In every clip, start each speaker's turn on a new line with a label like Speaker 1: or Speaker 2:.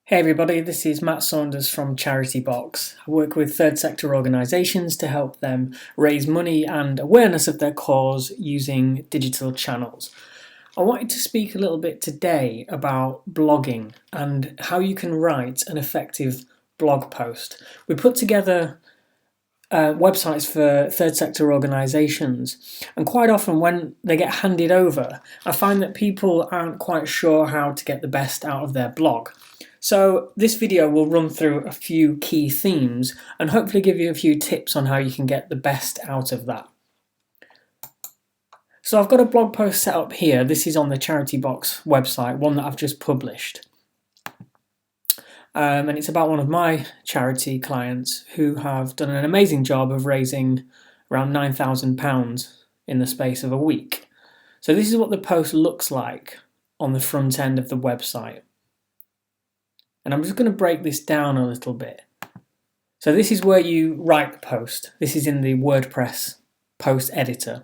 Speaker 1: Hey everybody, this is Matt Saunders from Charity Box. I work with third sector organisations to help them raise money and awareness of their cause using digital channels. I wanted to speak a little bit today about blogging and how you can write an effective blog post. We put together websites for third sector organisations, and quite often when they get handed over, I find that people aren't quite sure how to get the best out of their blog. So this video will run through a few key themes and hopefully give you a few tips on how you can get the best out of that. So I've got a blog post set up here. This is on the Charity Box website, one that I've just published. And it's about one of my charity clients who have done an amazing job of raising around £9,000 in the space of a week. So this is what the post looks like on the front end of the website. And I'm just going to break this down a little bit. So this is where you write the post. This is in the WordPress post editor.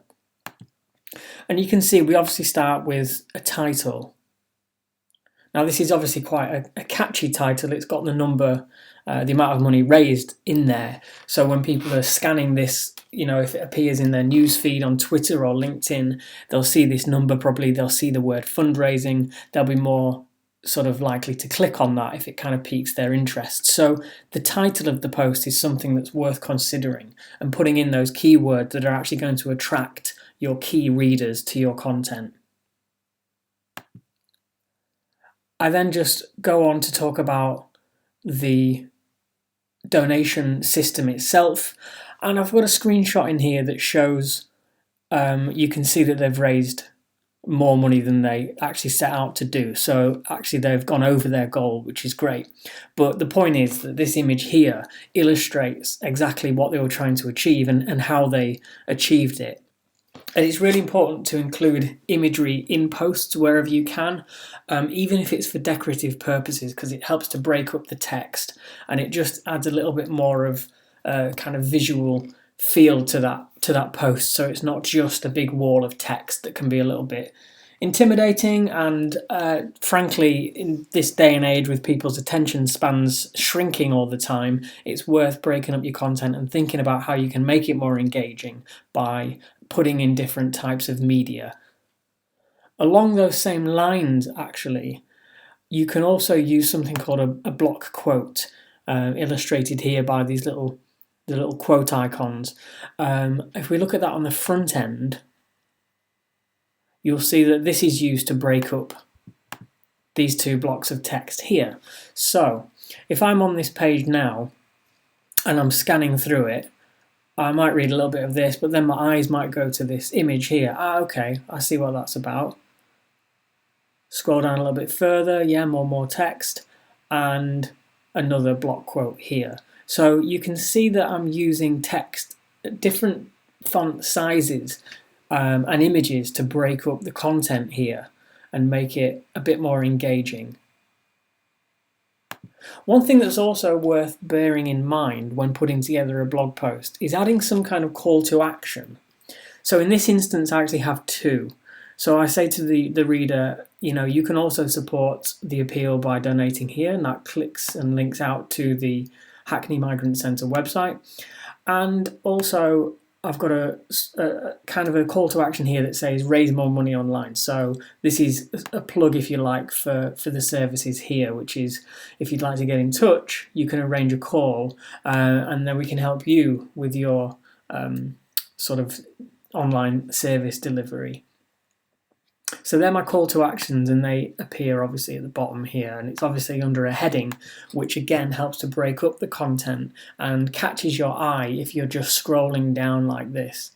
Speaker 1: And you can see we obviously start with a title. Now this is obviously quite a catchy title. It's got the number, the amount of money raised in there. So when people are scanning this, if it appears in their news feed on Twitter or LinkedIn, they'll see this number probably. They'll see the word fundraising. They'll be more sort of likely to click on that if it kind of piques their interest. So the title of the post is something that's worth considering and putting in those keywords that are actually going to attract your key readers to your content. I then just go on to talk about the donation system itself, and I've got a screenshot in here that shows you can see that they've raised more money than they actually set out to do. So actually they've gone over their goal, which is great. But the point is that this image here illustrates exactly what they were trying to achieve and how they achieved it. And it's really important to include imagery in posts wherever you can, even if it's for decorative purposes, because it helps to break up the text and it just adds a little bit more of kind of visual feel to that post, so it's not just a big wall of text that can be a little bit intimidating. And frankly, in this day and age with people's attention spans shrinking all the time, it's worth breaking up your content and thinking about how you can make it more engaging by putting in different types of media. Along those same lines, actually, you can also use something called a block quote, illustrated here by these little quote icons. If we look at that on the front end, you'll see that this is used to break up these two blocks of text here. So if I'm on this page now and I'm scanning through it, I might read a little bit of this, but then my eyes might go to this image here. Okay, I see what that's about. Scroll down a little bit further, yeah, more text, and another block quote here. So you can see that I'm using text, different font sizes and images to break up the content here and make it a bit more engaging. One thing that's also worth bearing in mind when putting together a blog post is adding some kind of call to action. So in this instance, I actually have two. So I say to the reader, you can also support the appeal by donating here, and that clicks and links out to the Hackney Migrant Centre website. And also I've got a kind of a call to action here that says raise more money online. So this is a plug, if you like, for the services here, which is if you'd like to get in touch, you can arrange a call and then we can help you with your sort of online service delivery. So they're my call to actions, and they appear obviously at the bottom here, and it's obviously under a heading, which again helps to break up the content and catches your eye if you're just scrolling down like this.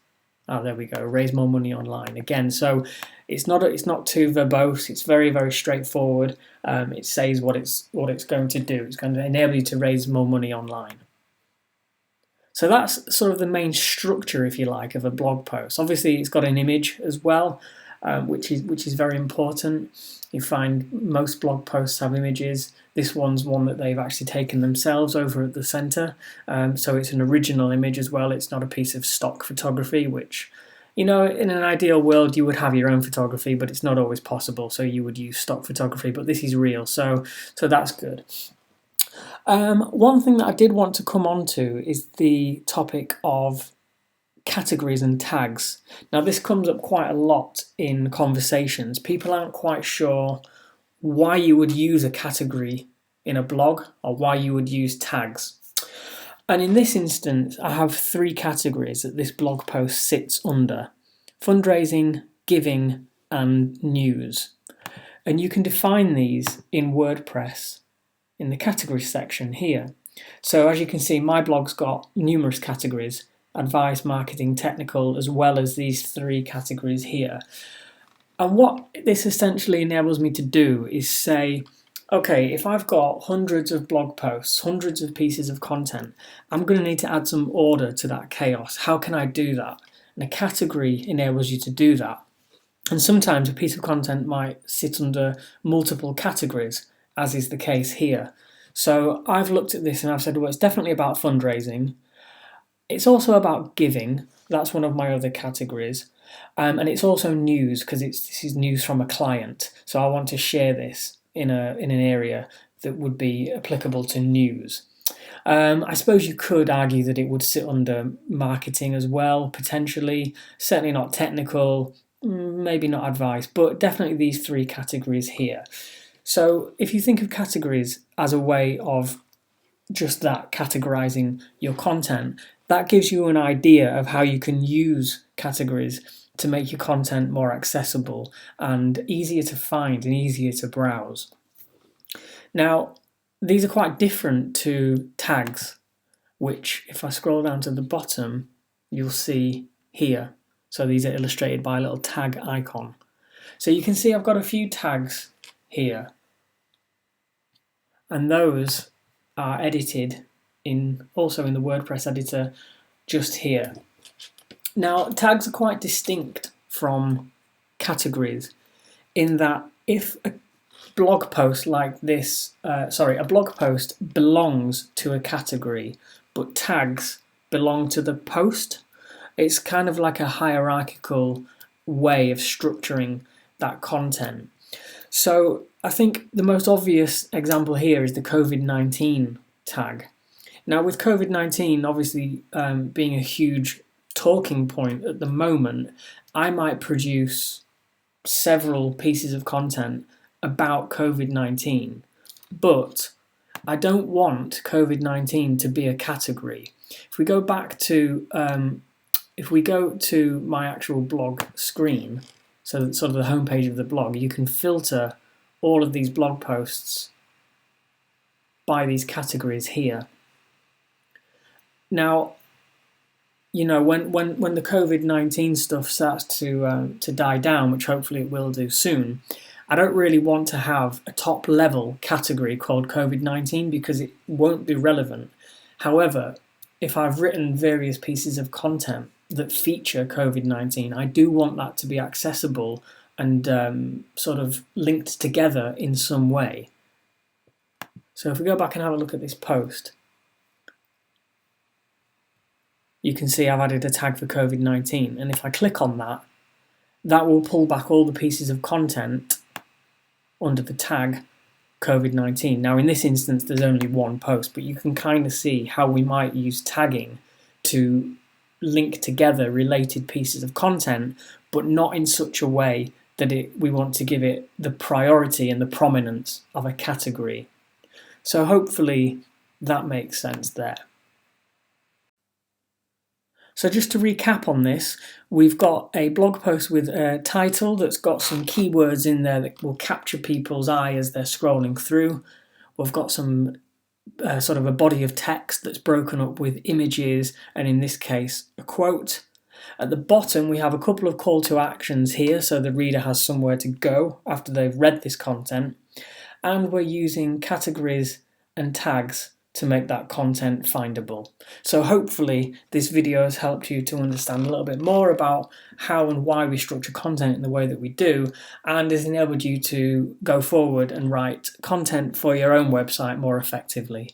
Speaker 1: Oh, there we go, raise more money online again. So it's not too verbose, it's very, very straightforward. It says what it's going to do. It's going to enable you to raise more money online. So that's sort of the main structure, if you like, of a blog post. Obviously it's got an image as well, which is very important. You find most blog posts have images. This one's one that they've actually taken themselves over at the centre, so it's an original image as well. It's not a piece of stock photography, which, in an ideal world you would have your own photography, but it's not always possible, so you would use stock photography, but this is real, so that's good. One thing that I did want to come on to is the topic of categories and tags. Now, this comes up quite a lot in conversations. People aren't quite sure why you would use a category in a blog or why you would use tags. And in this instance, I have 3 categories that this blog post sits under: fundraising, giving, and news. And you can define these in WordPress in the categories section here. So as you can see, my blog's got numerous categories: advice, marketing, technical, as well as these 3 categories here. And what this essentially enables me to do is say, okay, if I've got hundreds of blog posts, hundreds of pieces of content, I'm going to need to add some order to that chaos. How can I do that? And a category enables you to do that. And sometimes a piece of content might sit under multiple categories, as is the case here. So I've looked at this and I've said, well, it's definitely about fundraising. It's also about giving. That's one of my other categories. And it's also news, because this is news from a client. So I want to share this in an area that would be applicable to news. I suppose you could argue that it would sit under marketing as well, potentially. Certainly not technical, maybe not advice, but definitely these 3 categories here. So if you think of categories as a way of just that, categorizing your content, that gives you an idea of how you can use categories to make your content more accessible and easier to find and easier to browse. Now, these are quite different to tags, which if I scroll down to the bottom, you'll see here. So these are illustrated by a little tag icon. So you can see I've got a few tags here, and those are edited also in the WordPress editor just here. Now, tags are quite distinct from categories in that if a blog post like this, a blog post belongs to a category, but tags belong to the post, it's kind of like a hierarchical way of structuring that content. So I think the most obvious example here is the COVID-19 tag. Now, with COVID-19 obviously being a huge talking point at the moment, I might produce several pieces of content about COVID-19, but I don't want COVID-19 to be a category. If we go back to my actual blog screen, so sort of the homepage of the blog, you can filter all of these blog posts by these categories here. Now, you know, when the COVID-19 stuff starts to die down, which hopefully it will do soon, I don't really want to have a top level category called COVID-19 because it won't be relevant. However, if I've written various pieces of content that feature COVID-19, I do want that to be accessible and sort of linked together in some way. So if we go back and have a look at this post, you can see I've added a tag for COVID-19, and if I click on that, that will pull back all the pieces of content under the tag COVID-19. Now in this instance there's only one post, but you can kind of see how we might use tagging to link together related pieces of content, but not in such a way that we want to give it the priority and the prominence of a category. So hopefully that makes sense there. So just to recap on this, we've got a blog post with a title that's got some keywords in there that will capture people's eye as they're scrolling through. We've got some sort of a body of text that's broken up with images, and in this case, a quote. At the bottom, we have a couple of call to actions here, so the reader has somewhere to go after they've read this content. And we're using categories and tags to make that content findable. So hopefully this video has helped you to understand a little bit more about how and why we structure content in the way that we do, and has enabled you to go forward and write content for your own website more effectively.